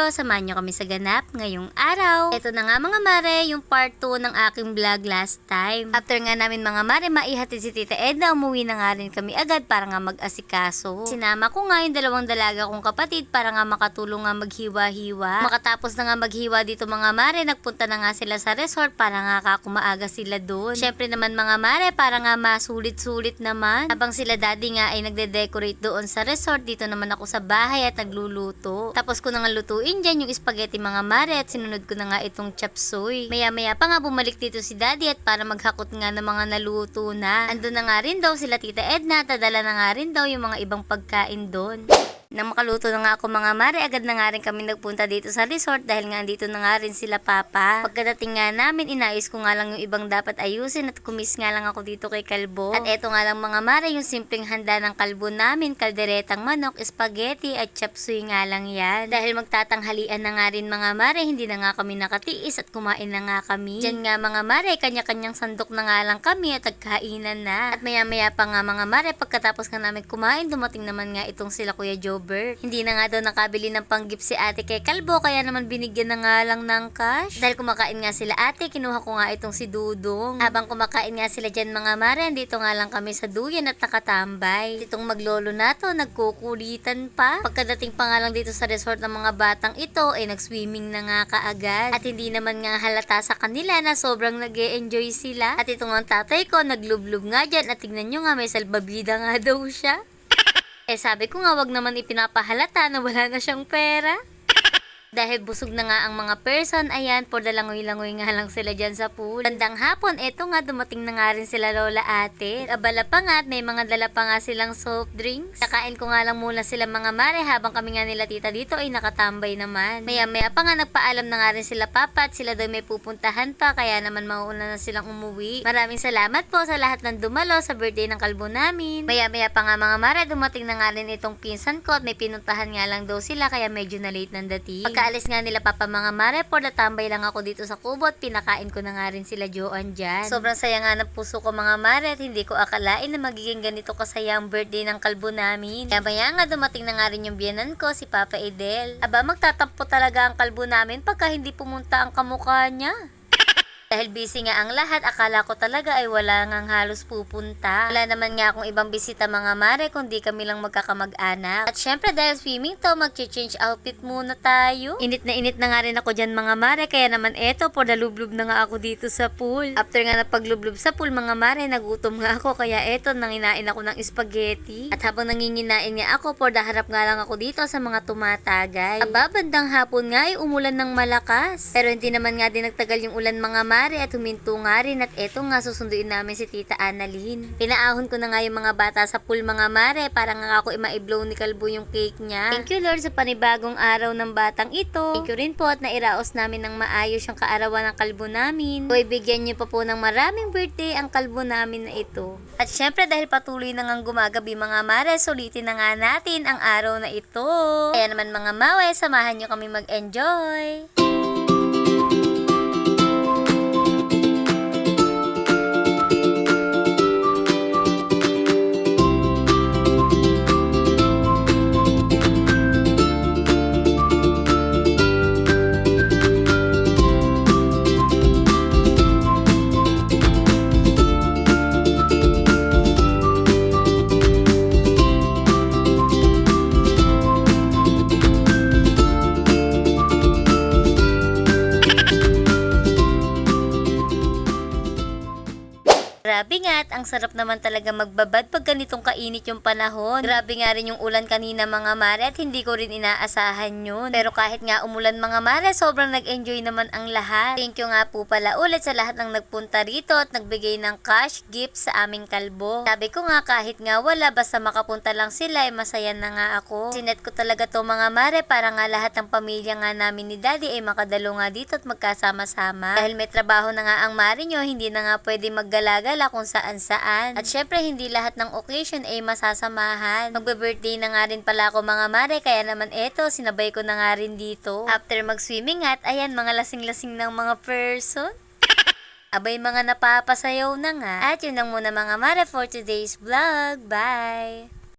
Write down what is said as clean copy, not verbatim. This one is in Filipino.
video, samahan nyo kami sa ganap ngayong araw. Ito na nga mga mare, yung part 2 ng aking vlog last time. After nga namin mga mare, maihatid si Tita Edna, umuwi na nga rin kami agad para nga mag-asikaso. Sinama ko nga yung dalawang dalaga kong kapatid para nga makatulong nga maghiwa-hiwa. Makatapos na nga maghiwa dito mga mare, nagpunta na nga sila sa resort para nga kumaaga sila doon. Syempre naman mga mare, para nga masulit-sulit naman. Habang sila daddy nga ay nagde-decorate doon sa resort, dito naman ako sa bahay at nagluluto. Tapos ko na nga lutuin dyan yung spaghetti mga mare at sinunod ko na nga itong chop suey. Maya-maya pa nga bumalik dito si daddy at para maghakot nga ng mga naluto na. Andun na nga rin daw sila Tita Edna, tadala na nga rin daw yung mga ibang pagkain doon. Nang makaluto na nga ako mga mare, agad na nga rin kami nagpunta dito sa resort dahil nga dito na nga rin sila papa. Pagkadating nga namin, inayos ko nga lang yung ibang dapat ayusin at kumis nga lang ako dito kay Kalbo. At eto nga lang mga mare, yung simpleng handa ng Kalbo namin, kalderetang manok, spaghetti at chop suey nga lang yan. Dahil magtatanghalian na nga rin mga mare, hindi na nga kami nakatiis at kumain na nga kami. Diyan nga mga mare, kanya-kanyang sandok na nga lang kami at nagkainan na. At maya-maya pa nga mga mare, pagkatapos nga namin kumain, dumating naman nga itong sila Kuya Joe. Hindi na nga daw nakabili ng pang-gift si ate kay Kalbo, kaya naman binigyan na nga lang ng cash. Dahil kumakain nga sila ate, kinuha ko nga itong si Dudong. Habang kumakain nga sila dyan mga mare, dito nga lang kami sa duyan at nakatambay. Itong maglolo na to, nagkukulitan pa. Pagkadating pa nga lang dito sa resort ng mga batang ito, ay nag-swimming na nga kaagad. At hindi naman nga halata sa kanila na sobrang nag-e-enjoy sila. At itong ang tatay ko, naglublub nga dyan at tignan nyo nga, may salbabida nga daw siya. Sabi ko nga wag naman ipinapahalata na wala na siyang pera. Dahil busog na nga ang mga person, ayan, por dalangoy-langoy nga lang sila dyan sa pool. Bandang hapon, eto nga, dumating na nga rin sila lola ate. Abala pa nga at may mga dala pa nga silang soft drinks. Kakain ko nga lang muna sila mga mare habang kami nga nila tita dito ay nakatambay naman. Maya-maya pa nga nagpaalam na nga rin sila papa at sila daw may pupuntahan pa, kaya naman mauuna na silang umuwi. Maraming salamat po sa lahat ng dumalo sa birthday ng Kalbo namin. Maya-maya pa nga mga mare, dumating na nga rin itong pinsan ko at may pinuntahan nga lang daw sila kaya medyo na late ng dating. Pagkaalis nga nila papa mga mare, por natambay lang ako dito sa kubo at pinakain ko na nga rin sila Joan dyan. Sobrang saya nga ng puso ko mga mare at hindi ko akalain na magiging ganito kasaya ang birthday ng Kalbo namin. Kaya maya nga dumating na nga rin yung biyanan ko, si Papa Edel. Aba, magtatampo talaga ang Kalbo namin pagka hindi pumunta ang kamukha niya. Dahil busy nga ang lahat, akala ko talaga ay wala ngang halos pupunta. Wala naman nga akong ibang bisita mga mare, kundi kami lang magkakamag-anak. At syempre dahil swimming to, mag-change outfit muna tayo. Init na nga rin ako dyan mga mare, kaya naman eto, por dalublub na nga ako dito sa pool. After nga napaglublub sa pool mga mare, nagutom nga ako, kaya eto, nanginain ako ng spaghetti. At habang nanginginain nga ako, por daharap nga lang ako dito sa mga tumatagay. Aba, bandang hapon nga ay umulan ng malakas. Pero hindi naman nga din nagtagal yung ulan mga mare, at huminto nga rin at eto nga susunduin namin si Tita Annalyn. Pinaahon ko na nga yung mga bata sa pool mga mare para nga ako ma-blow ni Kalbo yung cake niya. Thank you Lord sa panibagong araw ng batang ito. Thank you rin po at nairaos namin ng maayos yung kaarawan ng Kalbo namin. So ibigyan niyo pa po ng maraming birthday ang Kalbo namin na ito. At syempre dahil patuloy na ngang gumagabi mga mare, sulitin na nga natin ang araw na ito. Kaya naman mga mawe, samahan niyo kami mag-enjoy. Grabe nga at ang sarap naman talaga magbabad pag ganitong kainit yung panahon. Grabe nga rin yung ulan kanina mga mare at hindi ko rin inaasahan yun. Pero kahit nga umulan mga mare, sobrang nag-enjoy naman ang lahat. Thank you nga po pala ulit sa lahat ng nagpunta rito at nagbigay ng cash gift sa aming Kalbo. Sabi ko nga kahit nga wala, basta makapunta lang sila ay masaya na nga ako. Sinet ko talaga to mga mare para nga lahat ng pamilya nga namin ni daddy ay makadalo nga dito at magkasama-sama. Dahil may trabaho na nga ang mare nyo, hindi na nga pwede maggalagal kung saan-saan. At syempre, hindi lahat ng occasion ay masasamahan. Magbe-birthday na nga rin pala ako mga mare, kaya naman eto, sinabay ko na nga rin dito. After mag-swimming at ayan, mga lasing-lasing ng mga person. Abay, mga napapasayaw na nga. At yun lang muna mga mare for today's vlog. Bye!